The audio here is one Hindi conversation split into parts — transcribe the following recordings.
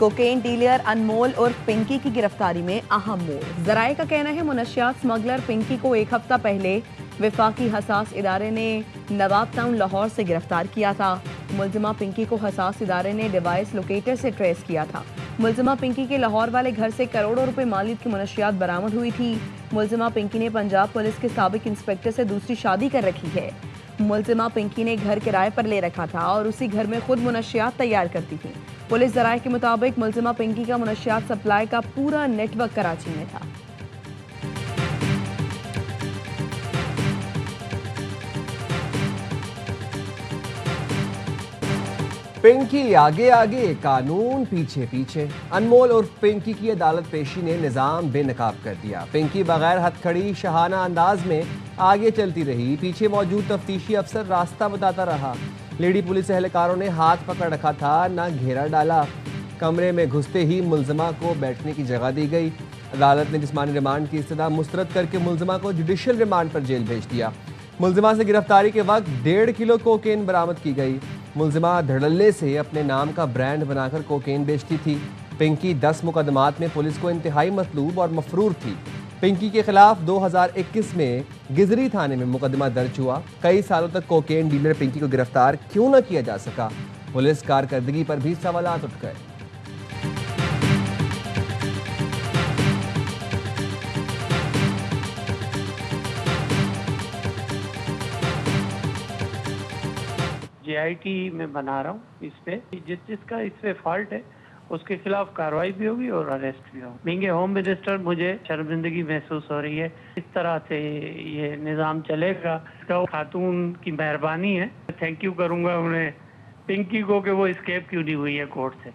कोकेन डीलर अनमोल और पिंकी की गिरफ्तारी में अहम मोड़। जराये का कहना है मुनशियात स्मगलर पिंकी को एक हफ्ता पहले वफाकी हसास इदारे ने नवाब टाउन लाहौर से गिरफ्तार किया था। मुलजिमा पिंकी को हसास इदारे ने डिवाइस लोकेटर से ट्रेस किया था। मुलजिमा पिंकी के लाहौर वाले घर से करोड़ों रुपए मालियत की मुनशियात बरामद हुई थी। मुलजिमा पिंकी ने पंजाब पुलिस के साबिक इंस्पेक्टर से दूसरी शादी कर रखी है। मुलजिमा पिंकी ने घर किराए पर ले रखा था और उसी घर में खुद मुनशियात तैयार करती थी। पुलिस जराये के मुताबिक मुलजिमा पिंकी का मुनशियात सप्लाई का पूरा नेटवर्क कराची में था। पिंकी आगे आगे, कानून पीछे पीछे। अनमोल और पिंकी की अदालत पेशी ने निजाम बेनकाब कर दिया। पिंकी बगैर हथखड़ी शहाना अंदाज में आगे चलती रही। पीछे मौजूद तफ्तीशी अफसर रास्ता बताता रहा। लेडी पुलिस एहलकारों ने हाथ पकड़ रखा था, ना घेरा डाला। कमरे में घुसते ही मुलजिमा को बैठने की जगह दी गई। अदालत ने जिस्मानी रिमांड की इस्तदा मुस्तरद करके मुलजिमा को जुडिशल रिमांड पर जेल भेज दिया। मुलजिमा से गिरफ्तारी के वक्त 1.5 किलो कोकेन बरामद की गई। मुलजिमा धड़ल्ले से अपने नाम का ब्रांड बनाकर कोकेन बेचती थी। पिंकी 10 मुकदमात में पुलिस को इंतहाई मतलूब और मफरूर थी। पिंकी के खिलाफ 2021 में गिजरी थाने में मुकदमा दर्ज हुआ। कई सालों तक कोकेन डीलर पिंकी को गिरफ्तार क्यों न किया जा सका, पुलिस कारकर्दगी पर भी सवालात उठ गए। JIT में बना रहा हूँ। इस पे जिसका इस पे फॉल्ट है उसके खिलाफ कार्रवाई भी होगी और अरेस्ट भी होगी। बीइंग ए होम मिनिस्टर मुझे शर्मिंदगी महसूस हो रही है। इस तरह से ये निज़ाम चलेगा तो खातून की मेहरबानी है। थैंक यू करूँगा उन्हें, पिंकी को, कि वो एस्केप क्यों नहीं हुई है कोर्ट से।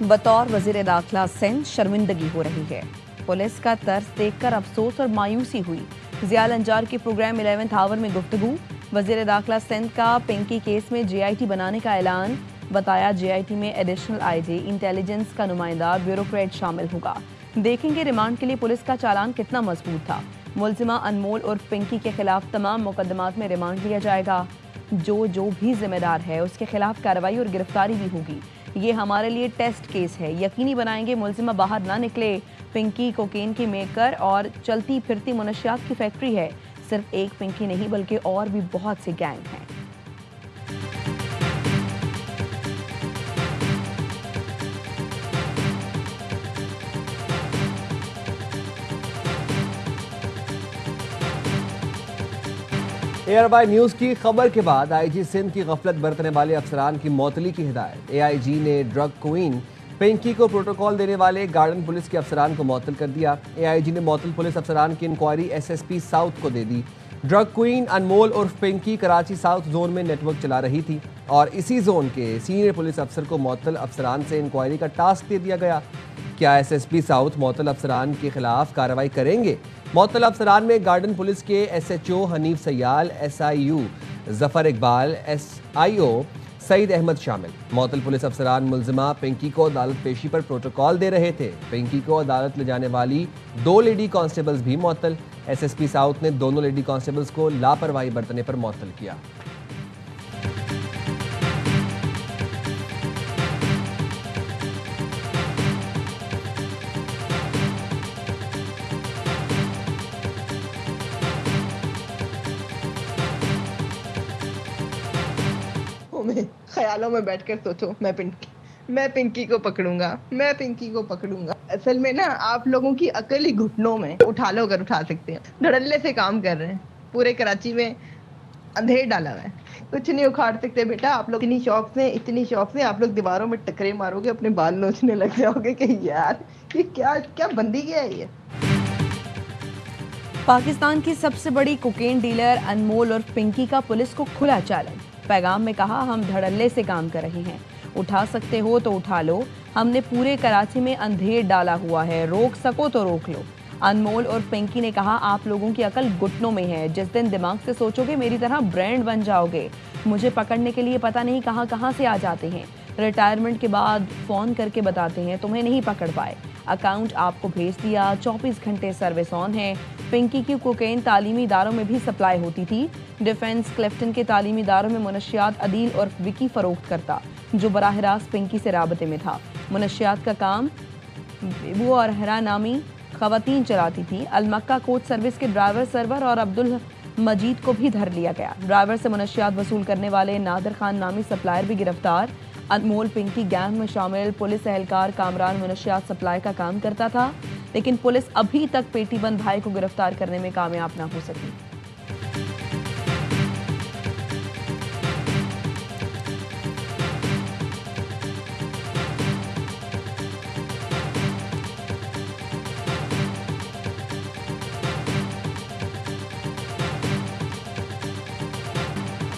बतौर वजीर दाखिला सिंध शर्मिंदगी हो रही है। पुलिस का तर्स देखकर अफसोस और मायूसी हुई। जियाल अंजार के प्रोग्राम 11th आवर में गुफ्तगू। वजीर दाखिला सिंध का पिंकी केस में JIT बनाने का ऐलान। बताया JIT में एडिशनल IG इंटेलिजेंस का नुमाइंदा ब्यूरोक्रेट शामिल होगा। देखेंगे रिमांड के लिए पुलिस का चालान कितना मजबूत था। मुलजिमा अनमोल और पिंकी के खिलाफ तमाम मुकदमात में रिमांड लिया जाएगा। जो भी जिम्मेदार है उसके खिलाफ कार्रवाई और गिरफ्तारी भी होगी। ये हमारे लिए टेस्ट केस है। यकीनी बनाएंगे मुलजिमा बाहर ना निकले। पिंकी कोकेन की मेकर और चलती फिरती मुनशियात की फैक्ट्री है। सिर्फ एक पिंकी नहीं बल्कि और भी बहुत से गैंग हैं। एयर बाय न्यूज़ की खबर के बाद IG सिंध की गफलत बरतने वाले अफसरान की मौतली की हिदायत। AIG ने ड्रग क्वीन पिंकी को प्रोटोकॉल देने वाले गार्डन पुलिस के अफसरान को मअतल कर दिया। AIG ने मअतल पुलिस अफसरान की इंक्वायरी SSP साउथ को दे दी। ड्रग क्वीन अनमोल उर्फ पिंकी कराची साउथ जोन में नेटवर्क चला रही थी और इसी जोन के सीनियर पुलिस अफसर को मअतल अफसरान से इंक्वायरी का टास्क दे दिया गया। क्या SSP साउथ मअतल अफसरान के खिलाफ कार्रवाई करेंगे? मअतल अफसरान में गार्डन पुलिस के SHO Hanif Sayal, SIU Zafar Iqbal, SIO Saeed Ahmed शामिल। मअतल पुलिस अफसरान मुलजिमा पिंकी को अदालत पेशी पर प्रोटोकॉल दे रहे थे। पिंकी को अदालत ले जाने वाली 2 लेडी कांस्टेबल्स भी मअतल। SSP साउथ ने दोनों लेडी कांस्टेबल्स को लापरवाही बरतने पर मअतल किया। ख्यालों में बैठकर सोचो, मैं पिंकी को पकड़ूंगा, मैं पिंकी को पकड़ूंगा। असल में ना आप लोगों की अकल ही घुटनों में। उठा लो अगर उठा सकते हैं। धड़ल्ले से काम कर रहे हैं। पूरे कराची में अंधेर डाला हुआ है। कुछ नहीं उखाड़ सकते बेटा। आप लोग इतनी शौक से आप लोग दीवारों में टकरे मारोगे, अपने बाल नोचने लग जाओगे कि यार ये क्या बंदी क्या है ये। पाकिस्तान की सबसे बड़ी कोकेन डीलर अनमोल और पिंकी का पुलिस को खुला चैलेंज। पैगाम में कहा, हम धड़ल्ले से काम कर रहे हैं। उठा सकते हो तो उठा लो। हमने पूरे कराची में अंधेर डाला हुआ है। रोक सको तो रोक लो। अनमोल और पिंकी ने कहा, आप लोगों की अकल घुटनों में है। जिस दिन दिमाग से सोचोगे मेरी तरह ब्रांड बन जाओगे। मुझे पकड़ने के लिए पता नहीं कहां से आ जाते हैं। रिटायरमेंट के बाद फोन करके बताते हैं तुम्हें नहीं पकड़ पाए। अकाउंट आपको भेज दिया, 24 घंटे सर्विस ऑन है। पिंकी की कोकेन तालीमी इदारों में भी सप्लाई होती थी। डिफेंस क्लिफ्टन के तालीमी इदारों में मुनशियात अदील और विकी फरोख्त करता, जो बराह रास्त पिंकी से राबते में था। मुनशियात का काम बेबू और हरा नामी खवातीन चलाती थी। अलमक्का कोच सर्विस के ड्राइवर सरवर और अब्दुल मजीद को भी धर लिया गया। ड्राइवर से मुनशियात वसूल करने वाले नादिर खान नामी सप्लायर भी गिरफ्तार। अनमोल पिंकी गैंग में शामिल पुलिस एहलकार कामरान मुनशियात सप्लाई का काम करता था, लेकिन पुलिस अभी तक पेटीबंद भाई को गिरफ्तार करने में कामयाब ना हो सकी।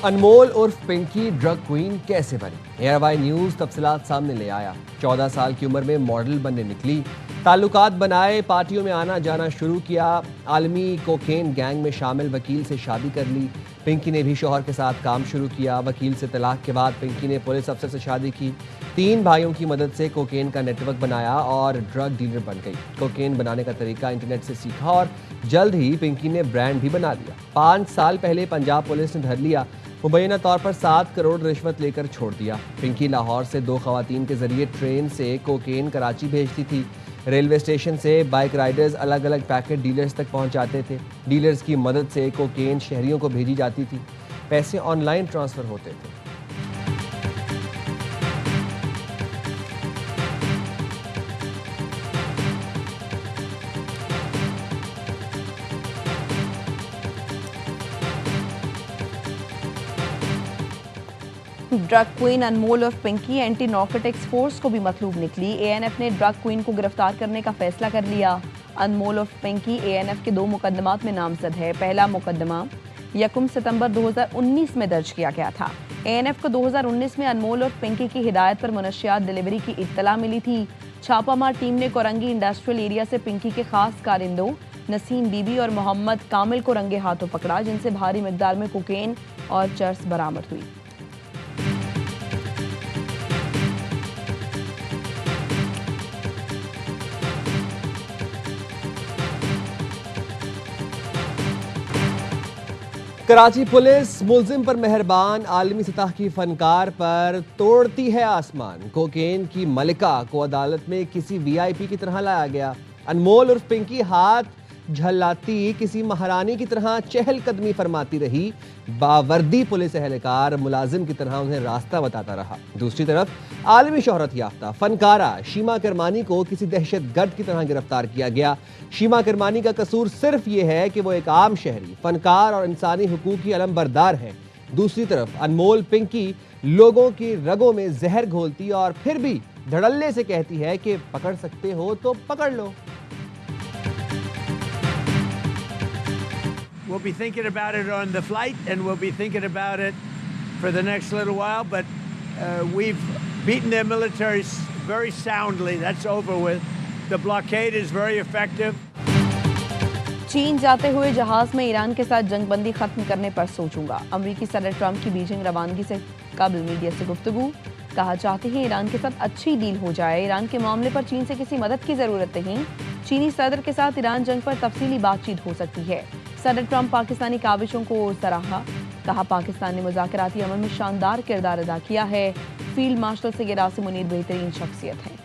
अनमोल उर्फ पिंकी ड्रग क्वीन कैसे बनी? एयरवाई न्यूज तफसीलात सामने ले आया। 14 साल की उम्र में मॉडल बनने निकली, ताल्लुकात बनाए, पार्टियों में आना जाना शुरू किया। आलमी कोकेन गैंग में शामिल वकील से शादी कर ली। पिंकी ने भी शौहर के साथ काम शुरू किया। वकील से तलाक के बाद पिंकी ने पुलिस अफसर से शादी की। 3 भाइयों की मदद से कोकेन का नेटवर्क बनाया और ड्रग डीलर बन गई। कोकेन बनाने का तरीका इंटरनेट से सीखा और जल्द ही पिंकी ने ब्रांड भी बना लिया। 5 साल पहले पंजाब पुलिस ने धर लिया। मुबैना तौर पर 7 करोड़ रिश्वत लेकर छोड़ दिया। पिंकी लाहौर से 2 खवातीन के जरिए ट्रेन से कोकेन कराची भेजती थी। रेलवे स्टेशन से बाइक राइडर्स अलग अलग पैकेट डीलर्स तक पहुंचाते थे। डीलर्स की मदद से कोकेन शहरियों को भेजी जाती थी। पैसे ऑनलाइन ट्रांसफर होते थे। ड्रग क्वीन अनमोल और पिंकी एंटी नार्कोटिक्स फोर्स को भी मतलूब निकली। एएनएफ ने ड्रग क्वीन को गिरफ्तार करने का फैसला कर लिया। अनमोल और पिंकी एएनएफ के 2 मुकदमात में नामजद है। पहला मुकदमा 1 सितंबर 2019 में दर्ज किया गया था। एएनएफ को 2019 में अनमोल और पिंकी की हिदायत पर मुनशियात डिलीवरी की इत्तला मिली थी। छापामार टीम ने कोरंगी इंडस्ट्रियल एरिया से पिंकी के खास कारिंदों नसीम बीबी और मोहम्मद कामिल को रंगे हाथों पकड़ा, जिनसे भारी मिकदार में कोकेन और चर्स बरामद हुई। कराची पुलिस मुल्जिम पर मेहरबान, आलमी सतह की फनकार पर तोड़ती है आसमान। कोकेन की मलिका को अदालत में किसी वीआईपी की तरह लाया गया। अनमोल और पिंकी हाथ झल्लाती किसी महारानी की तरह चहलकदमी फरमाती रही। बावर्दी पुलिस एहलकार मुलाजिम की तरह उन्हें रास्ता बताता रहा। दूसरी तरफ आलमी शोहरत याफ्ता फनकारा शीमा किरमानी को किसी दहशतगर्द की तरह गिरफ्तार किया गया। शीमा किरमानी का कसूर सिर्फ ये है कि वो एक आम शहरी, फनकार और इंसानी हुकूक की अलमबरदार है। दूसरी तरफ अनमोल पिंकी लोगों की रगों में जहर घोलती और फिर भी धड़ल्ले से कहती है कि पकड़ सकते हो तो पकड़ लो। We'll be thinking about it on the flight, and we'll be thinking about it for the next little while. But we've beaten their militaries very soundly. That's over with. The blockade is very effective. चीन जाते हुए जहाज में ईरान के साथ जंगबंदी खत्म करने पर सोचूंगा। अमेरिकी सदर ट्रंप की बीजिंग रवानगी से कबल मीडिया से गुफ्तगू। कहा चाहते हैं ईरान के साथ अच्छी डील हो जाए। ईरान के मामले पर चीन से किसी मदद की जरूरत नहीं। चीनी सदर के साथ ईरान जंग पर तफसीली बातचीत हो सकती है। सदर ट्रंप पाकिस्तानी काविशों को सराहा। कहा पाकिस्तान ने मुज़ाकराती अमल में शानदार किरदार अदा किया है। फील्ड मार्शल सैयद आसिम मुनीर बेहतरीन शख्सियत है।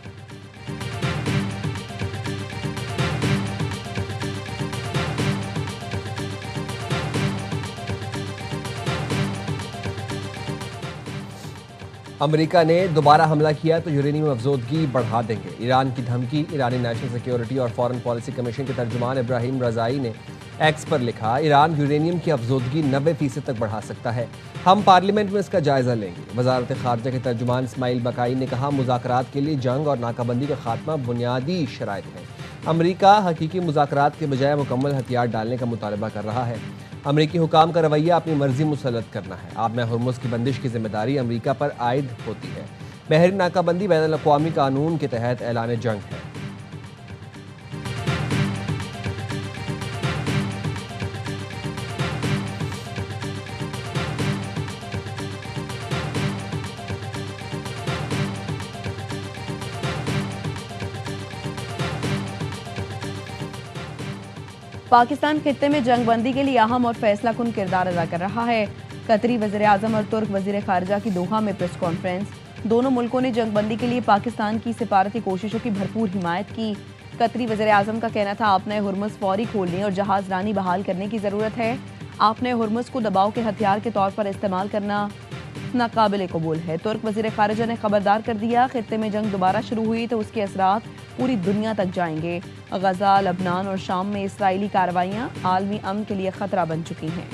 अमेरिका ने दोबारा हमला किया तो यूरेनियम अफजोदगी बढ़ा देंगे। ईरान की धमकी। ईरानी नेशनल सिक्योरिटी और फॉरेन पॉलिसी कमीशन के तर्जुमान इब्राहिम रजाई ने एक्स पर लिखा, ईरान यूरेनियम की अफजोदगी 90% तक बढ़ा सकता है। हम पार्लियामेंट में इसका जायजा लेंगे। वजारत खारजा के तर्जुमान इस्माइल बकाई ने कहा, मुज़ाकरात के लिए जंग और नाकाबंदी का खात्मा बुनियादी शराइत है। अमेरिका हकीकी मुज़ाकरात के बजाय मुकम्मल हथियार डालने का मुतालबा कर रहा है। अमेरिकी हुकाम का रवैया अपनी मर्जी मुसल्लत करना है। आबना हुर्मुज़ की बंदिश की जिम्मेदारी अमेरिका पर आयद होती है। बहरी नाकाबंदी बैनुल अक़वामी कानून के तहत ऐलान जंग है। पाकिस्तान खित्ते में जंगबंदी के लिए अहम और फैसला कुन किरदार अदा कर रहा है। कतरी वज़ीर आज़म और तुर्क वज़ीर खारजा की दोहा में प्रेस कॉन्फ्रेंस। दोनों मुल्कों ने जंगबंदी के लिए पाकिस्तान की सिफारती कोशिशों की भरपूर हिमायत की। कतरी वज़ीर आज़म का कहना था आपने हुर्मुज़ फौरी खोलने और जहाज रानी बहाल करने की ज़रूरत है। आपने हुर्मुज़ को दबाव के हथियार के तौर पर इस्तेमाल करना नाकाबिले कबूल है। तुर्क वज़ीर खारजा ने खबरदार कर दिया खित्ते में जंग दोबारा शुरू हुई तो उसके असरात पूरी दुनिया तक जाएंगे। गजा, लबनान और शाम में इसराइली कार्रवाइयाँ आलमी अमन के लिए खतरा बन चुकी हैं।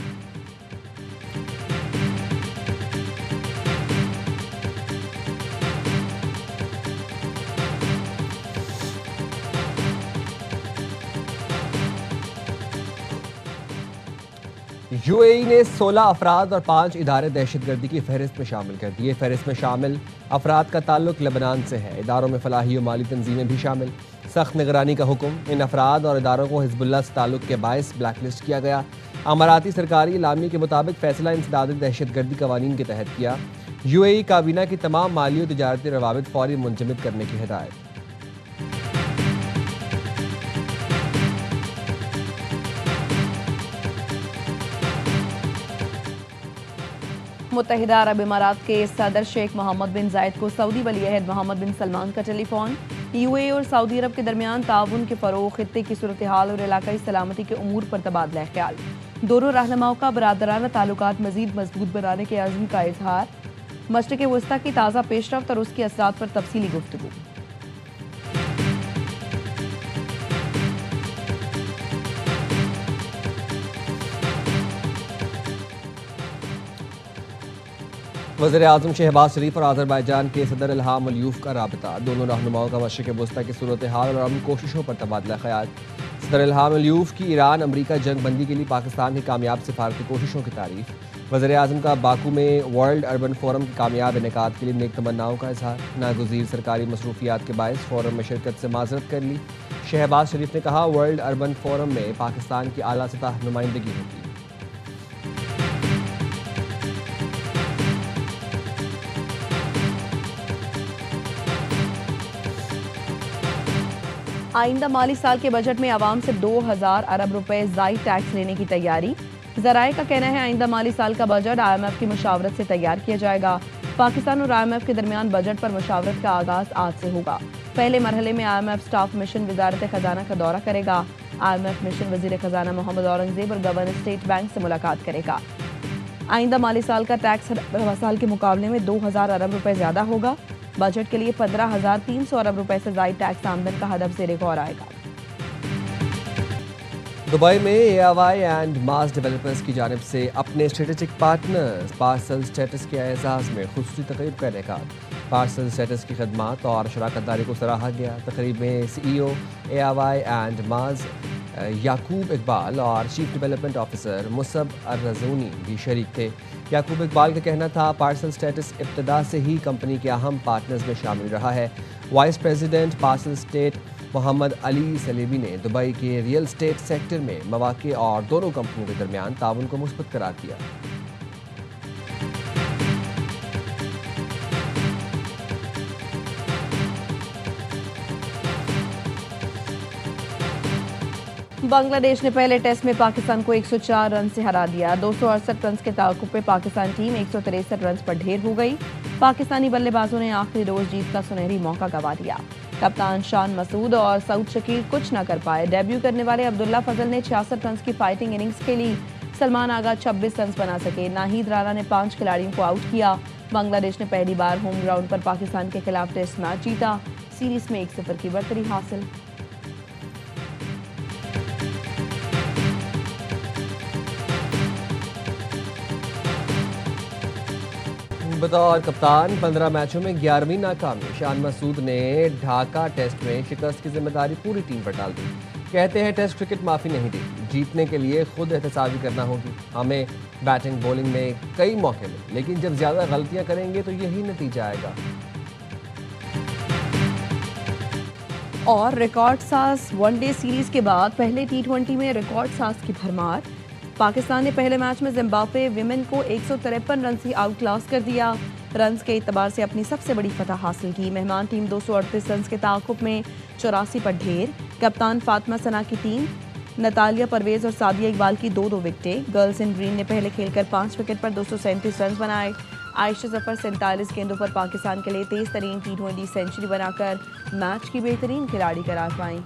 यूएई ने 16 अफराद और 5 इदारे दहशतगर्दी की फहरिस्त में शामिल कर दिए। फहरिस्त में शामिल अफराद का ताल्लुक लेबनान से है। इदारों में फलाही और माली तंजीमें भी शामिल। सख्त निगरानी का हुक्म। इन अफराद और इदारों को हिजबुल्लाह से ताल्लुक के बायस ब्लैकलिस्ट किया गया। अमाराती सरकारी इलामी के मुताबिक फैसला इंसदाद दहशतगर्दी कवानीन के तहत किया। यूएई काबीना की तमाम माली और तजारती रवाबित फौरी मुंजमद करने की हिदायत। मुत्तहिदा अरब इमारात के सदर शेख मोहम्मद बिन जायद को सऊदी वली-ए-अहद मोहम्मद बिन सलमान का टेलीफोन। यूएई और सऊदी अरब के दरमियान ताउन के फरोग, खित्ते की सूरत हाल और इलाकाई सलामती के उमूर पर तबादला ख्याल। दोनों रहनुमाओं का बरादराना ताल्लुकात मजीद मजबूत बनाने के अज़्म का इजहार। मशरिक़ वस्ता की ताज़ा पेशरफ्त और उसके असरात पर तफसीली गुफ्तगू। वज़ीर आज़म शहबाज शरीफ और आज़रबाईजान के सदर इल्हाम अलियूफ का राबता। दोनों रहनुमाओं का मशरिक़ वस्ता की सूरत हाल और अमन कोशिशों पर तबादला ख्याल। सदर इल्हाम अलियूफ की ईरान अमरीका जंग बंदी के लिए पाकिस्तान की कामयाब सिफारती कोशिशों की तारीफ। वज़ीर आज़म का बाकू में वर्ल्ड अर्बन फोरम के कामयाब इनेकाद के लिए नेक तमन्नाओं का इजहार। नागुज़ीर सरकारी मसरूफियात के बायस फोरम में शिरकत से माजरत कर ली। शहबाज शरीफ ने कहा वर्ल्ड अर्बन फोरम में पाकिस्तान की आला सतह नुमाइंदगी होगी। आइंदा माली साल के बजट में आवाम से 2000 अरब रुपए ज़ायद टैक्स लेने की तैयारी। ज़राए का कहना है आइंदा माली साल का बजट IMF की मुशावरत से तैयार किया जाएगा। पाकिस्तान और IMF के दरमियान बजट पर मुशावरत का आगाज आज से होगा। पहले मरहले में IMF स्टाफ मिशन वजारत खजाना का दौरा करेगा। IMF मिशन वजीर खजाना मोहम्मद औरंगजेब और गवर्नर स्टेट बैंक से मुलाकात करेगा। आइंदा माली साल का टैक्स हर साल के मुकाबले में 2000 अरब रुपए ज्यादा होगा। बजट के लिए 15,300 अरब रुपए से ज़ायद टैक्स आमदन का हदफ ज़ेर गौर आएगा। दुबई में AIY एंड मास डेवलपर्स की जानिब से अपने स्ट्रेटेजिक पार्टनर्स पार्सल स्टेटस के एजाज़ में खुसूसी तकरीब का इनेकाद। पार्सल स्टेटस की खदमात और शराकत दारी को सराहा गया। तकरीब में CEO AIY एंड मास याकूब इकबाल और चीफ डेवलपमेंट ऑफिसर मुसब अर्रज़ूनी भी शरीक थे। याकूब इकबाल का कहना था पार्सल स्टेटस इब्तदा से ही कंपनी के अहम पार्टनर्स में शामिल रहा है। वाइस प्रेसिडेंट पार्सल स्टेट मोहम्मद अली सलेबी ने दुबई के रियल स्टेट सेक्टर में मौक़े और दोनों कंपनियों के दरमियान ताउन को मुस्बत करार दिया। बांग्लादेश ने पहले टेस्ट में पाकिस्तान को 104 रन से हरा दिया। 268 रन के ताकुब पे पाकिस्तान टीम 163 रन पर ढेर हो गई। पाकिस्तानी बल्लेबाजों ने आखिरी रोज जीत का सुनहरी मौका गंवा दिया। कप्तान शान मसूद और सऊद शकील कुछ न कर पाए। डेब्यू करने वाले अब्दुल्ला फजल ने 66 रन की फाइटिंग इनिंग्स खेली। सलमान आगा 26 रन बना सके। नाहिद राणा ने 5 खिलाड़ियों को आउट किया। बांग्लादेश ने पहली बार होम ग्राउंड पर पाकिस्तान के खिलाफ टेस्ट मैच जीता। सीरीज में 1-0 की बढ़तरी हासिल। बतौर कप्तान 15 मैचों में 11वीं नाकामी। शान मसूद ने ढाका टेस्ट में शिकस्त की जिम्मेदारी पूरी टीम पर डाल दी। कहते हैं टेस्ट क्रिकेट माफ़ी नहीं देती, जीतने के लिए खुद एहतसाबी करना होगी। हमें बैटिंग बॉलिंग में कई मौके मिले, लेकिन जब ज़्यादा गलतियां करेंगे तो यही नतीजा आएगा। और रिकॉर्ड साज वनडे सीरीज के बाद पहले T20 में रिकॉर्ड साज की भरमार। पाकिस्तान ने पहले मैच में जिम्बाब्वे विमेन को 153 रन से आउट क्लास कर दिया। रन्स के एतबार से अपनी सबसे बड़ी फतह हासिल की। मेहमान टीम 238 रन के ताकुब में 84 पर ढेर। कप्तान फातिमा सना की टीम नतालिया परवेज और सादिया इकबाल की 2-2 विकेटें। गर्ल्स इन ग्रीन ने पहले खेलकर 5 विकेट पर 237 रन बनाए। आयशा जफर 47 गेंदों पर पाकिस्तान के लिए तेज तरीन T20 सेंचुरी बनाकर मैच की बेहतरीन खिलाड़ी करार पाईं।